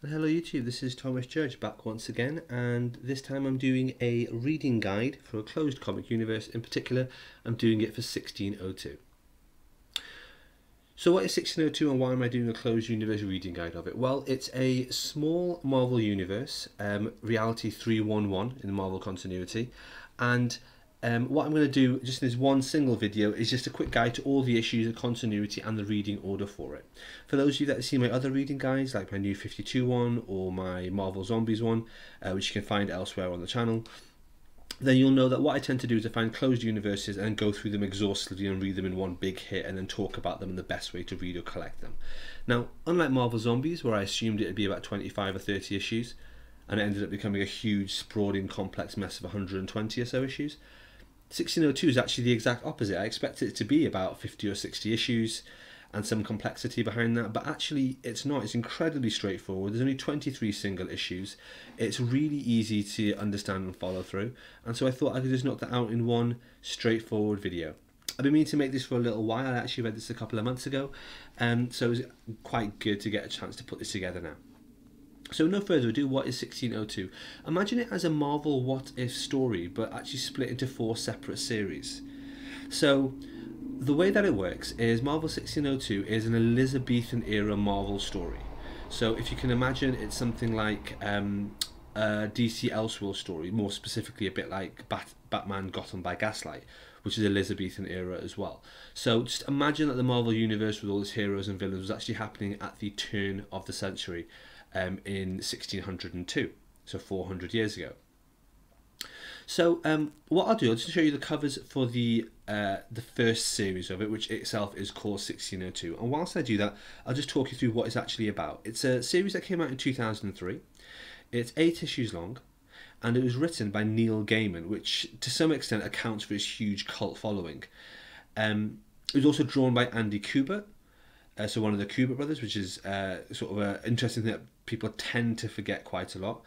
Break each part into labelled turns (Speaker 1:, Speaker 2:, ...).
Speaker 1: Hello YouTube, this is Thomas Judge back once again, and this time I'm doing a reading guide for a closed comic universe. In particular, I'm doing it for 1602. So what is 1602 and why am I doing a closed universe reading guide of it? Well, it's a small Marvel universe, reality 311 in the Marvel continuity, and what I'm going to do just in this one single video is just a quick guide to all the issues, the continuity and the reading order for it. For those of you that have seen my other reading guides, like my New 52 one or my Marvel Zombies one, which you can find elsewhere on the channel, then you'll know that what I tend to do is I find closed universes and go through them exhaustively and read them in one big hit and then talk about them and the best way to read or collect them. Now, unlike Marvel Zombies, where I assumed it would be about 25 or 30 issues, and it ended up becoming a huge, sprawling, complex mess of 120 or so issues, 1602 is actually the exact opposite. I expected it to be about 50 or 60 issues and some complexity behind that, but actually it's not. It's incredibly straightforward. There's only 23 single issues. It's really easy to understand and follow through, and so I thought I could just knock that out in one straightforward video. I've been meaning to make this for a little while. I actually read this a couple of months ago, so it was quite good to get a chance to put this together now. So no further ado, what is 1602? Imagine it as a Marvel What If story, but actually split into 4 separate series. So the way that it works is Marvel 1602 is an Elizabethan era Marvel story. So if you can imagine, it's something like a DC Elseworld story, more specifically a bit like Batman Gotham by Gaslight, which is Elizabethan era as well. So just imagine that the Marvel universe with all its heroes and villains was actually happening at the turn of the century. In 1602, so 400 years ago. So what I'll do, I'll just show you the covers for the first series of it, which itself is called 1602. And whilst I do that, I'll just talk you through what it's actually about. It's a series that came out in 2003. It's 8 issues long, and it was written by Neil Gaiman, which to some extent accounts for his huge cult following. It was also drawn by Andy Kubert, so one of the Kubert brothers, which is sort of an interesting thing that people tend to forget quite a lot.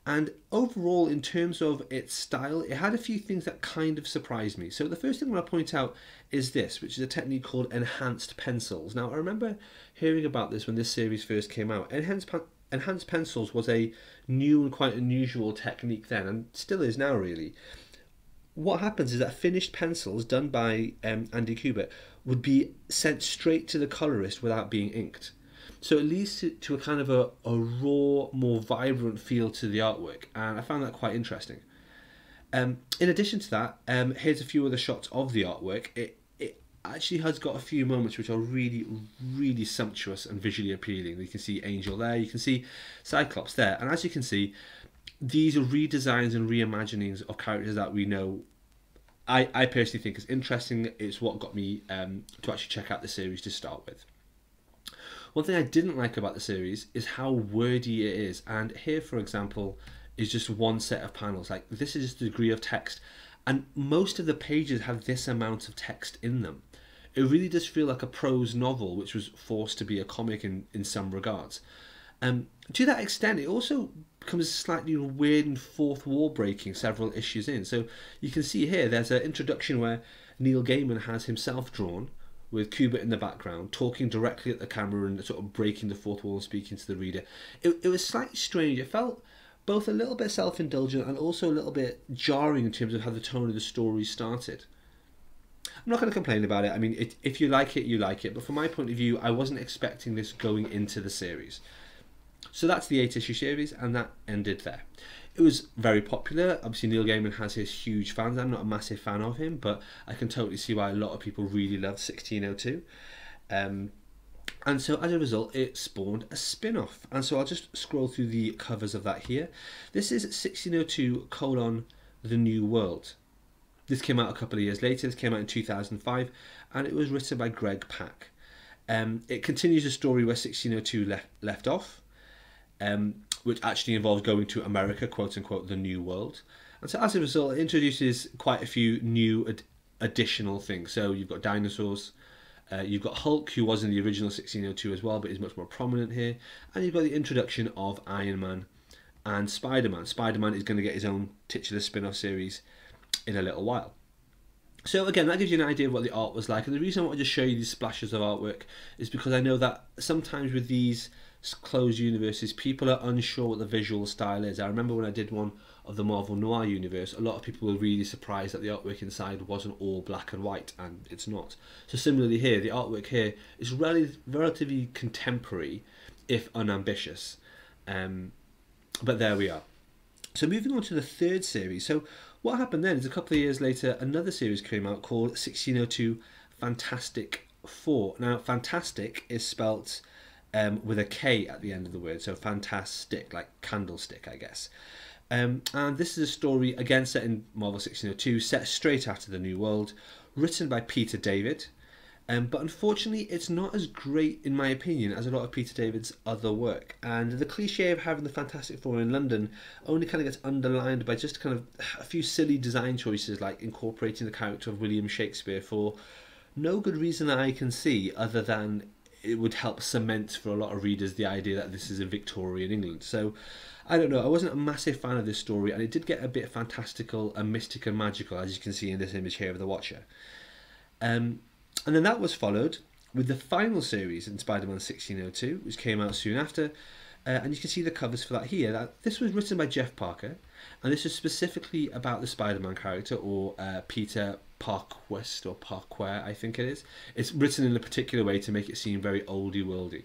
Speaker 1: And overall, in terms of its style, it had a few things that kind of surprised me. So the first thing I want to point out is this, which is a technique called enhanced pencils. Now, I remember hearing about this when this series first came out. Enhanced pencils was a new and quite unusual technique then, and still is now, really. What happens is that finished pencils done by Andy Kubert would be sent straight to the colorist without being inked. So it leads to a kind of a raw, more vibrant feel to the artwork, and I found that quite interesting. In addition to that, here's a few other shots of the artwork. It actually has got a few moments which are really, really sumptuous and visually appealing. You can see Angel there, you can see Cyclops there, and as you can see, these are redesigns and reimaginings of characters that we know. I personally think is interesting. It's what got me to actually check out the series to start with. One thing I didn't like about the series is how wordy it is, and here, for example, is just one set of panels. Like, this is just the degree of text, and most of the pages have this amount of text in them. It really does feel like a prose novel, which was forced to be a comic in some regards. To that extent, it also becomes slightly weird and fourth wall breaking several issues in. So you can see here there's an introduction where Neil Gaiman has himself drawn, with Kubert in the background, talking directly at the camera and sort of breaking the fourth wall and speaking to the reader. It was slightly strange. It felt both a little bit self-indulgent and also a little bit jarring in terms of how the tone of the story started. I'm not going to complain about it. I mean, if you like it, you like it. But from my point of view, I wasn't expecting this going into the series. So that's the 8-issue series, and that ended there. It was very popular. Obviously, Neil Gaiman has his huge fans. I'm not a massive fan of him, but I can totally see why a lot of people really love 1602. And so as a result, it spawned a spin-off. And so I'll just scroll through the covers of that here. This is 1602: The New World. This came out a couple of years later. This came out in 2005, and it was written by Greg Pak. It continues a story where 1602 left off. Which actually involves going to America, quote unquote, the New World. And so as a result, it introduces quite a few new additional things. So you've got dinosaurs, you've got Hulk, who was in the original 1602 as well, but is much more prominent here. And you've got the introduction of Iron Man and Spider-Man. Spider-Man is going to get his own titular spin-off series in a little while. So again, that gives you an idea of what the art was like. And the reason I wanted to show you these splashes of artwork is because I know that sometimes with these closed universes, people are unsure what the visual style is. I remember when I did one of the Marvel Noir universe, a lot of people were really surprised that the artwork inside wasn't all black and white, and it's not. So similarly here, the artwork here is relatively contemporary, if unambitious. But there we are. So moving on to the third series. So what happened then is a couple of years later, another series came out called 1602 Fantastic Four. Now, fantastic is spelt with a K at the end of the word, so fantastic, like candlestick, I guess. And this is a story, again, set in Marvel 1602, set straight after the New World, written by Peter David. But unfortunately, it's not as great, in my opinion, as a lot of Peter David's other work. And the cliche of having the Fantastic Four in London only kind of gets underlined by just kind of a few silly design choices, like incorporating the character of William Shakespeare for no good reason that I can see, other than it would help cement for a lot of readers the idea that this is in Victorian England. So, I don't know, I wasn't a massive fan of this story, and it did get a bit fantastical and mystic and magical, as you can see in this image here of the Watcher. And then that was followed with the final series in Spider-Man 1602, which came out soon after. And you can see the covers for that here. This was written by Jeff Parker, and this is specifically about the Spider-Man character, or Peter Parquest, or Parquare, I think it is. It's written in a particular way to make it seem very oldie-worldy.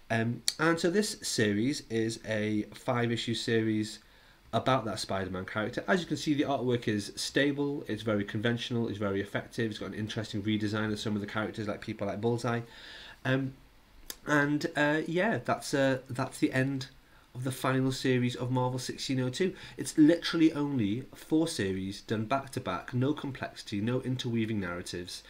Speaker 1: And so this series is a 5-issue series about that Spider-Man character. As you can see, the artwork is stable, it's very conventional, it's very effective, it's got an interesting redesign of some of the characters, like people like Bullseye. Yeah, that's the end of the final series of Marvel 1602. It's literally only 4 series done back to back, no complexity, no interweaving narratives.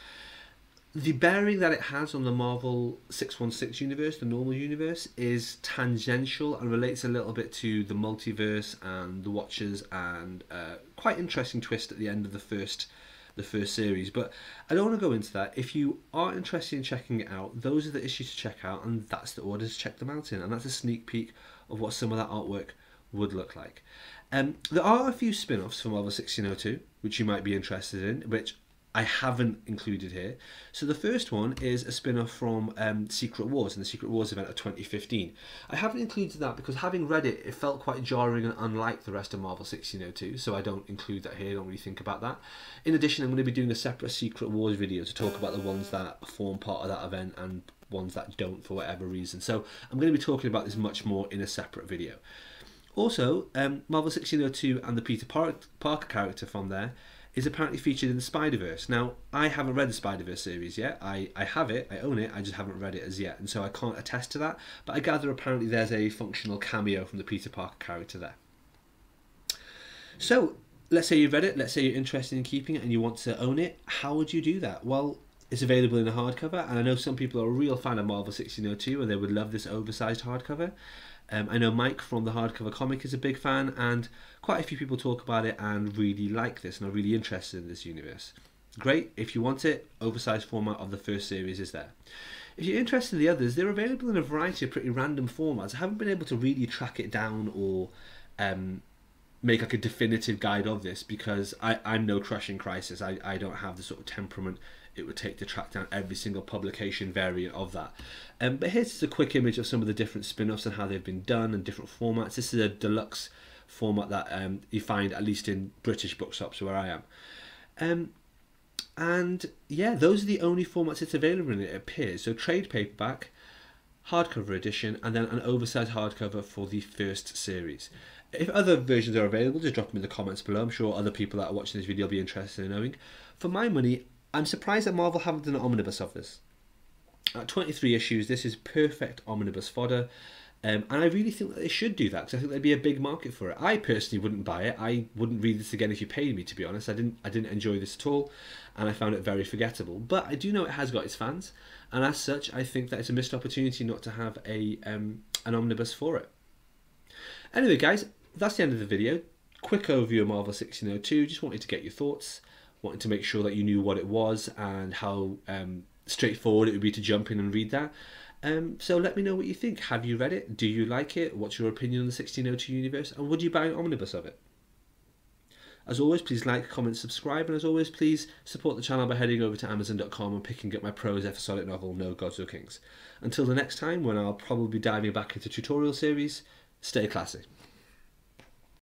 Speaker 1: The bearing that it has on the Marvel 616 universe, the normal universe, is tangential and relates a little bit to the multiverse and the Watchers, and quite interesting twist at the end of the first series. But I don't want to go into that. If you are interested in checking it out, those are the issues to check out, and that's the order to check them out in. And that's a sneak peek of what some of that artwork would look like. There are a few spin-offs for Marvel 1602, which you might be interested in, which I haven't included here. So the first one is a spin-off from Secret Wars, and the Secret Wars event of 2015. I haven't included that because, having read it, it felt quite jarring and unlike the rest of Marvel 1602, so I don't include that here, I don't really think about that. In addition, I'm going to be doing a separate Secret Wars video to talk about the ones that form part of that event and ones that don't for whatever reason. So I'm going to be talking about this much more in a separate video. Also, Marvel 1602 and the Peter Parker character from there is apparently featured in the Spider-Verse. Now, I haven't read the Spider-Verse series yet. I have it, I own it, I just haven't read it as yet, and so I can't attest to that, but I gather apparently there's a functional cameo from the Peter Parker character there. So, let's say you've read it, let's say you're interested in keeping it and you want to own it. How would you do that? Well, it's available in a hardcover, and I know some people are a real fan of Marvel 1602 and they would love this oversized hardcover. I know Mike from the Hardcover Comic is a big fan, and quite a few people talk about it and really like this and are really interested in this universe. Great, if you want it, oversized format of the first series is there. If you're interested in the others, they're available in a variety of pretty random formats. I haven't been able to really track it down or make like a definitive guide of this, because I'm no Crushing Crisis. I don't have the sort of temperament it would take to track down every single publication variant of that. But here's just a quick image of some of the different spin-offs and how they've been done and different formats. This is a deluxe format that you find at least in British bookshops where I am. And yeah, those are the only formats it's available in, it appears. So trade paperback, hardcover edition, and then an oversized hardcover for the first series. If other versions are available, just drop them in the comments below. I'm sure other people that are watching this video will be interested in knowing. For my money, I'm surprised that Marvel haven't done an omnibus of this. At 23 issues, this is perfect omnibus fodder. And I really think that they should do that, because I think there'd be a big market for it. I personally wouldn't buy it. I wouldn't read this again if you paid me, to be honest. I didn't enjoy this at all, and I found it very forgettable. But I do know it has got its fans, and as such, I think that it's a missed opportunity not to have an omnibus for it. Anyway, guys, that's the end of the video. Quick overview of Marvel 1602. Just wanted to get your thoughts. Wanted to make sure that you knew what it was and how straightforward it would be to jump in and read that. So let me know what you think. Have you read it? Do you like it? What's your opinion on the 1602 universe? And would you buy an omnibus of it? As always, please like, comment, subscribe, and as always, please support the channel by heading over to Amazon.com and picking up my prose episodic novel, No Gods or Kings. Until the next time, when I'll probably be diving back into tutorial series, stay classy.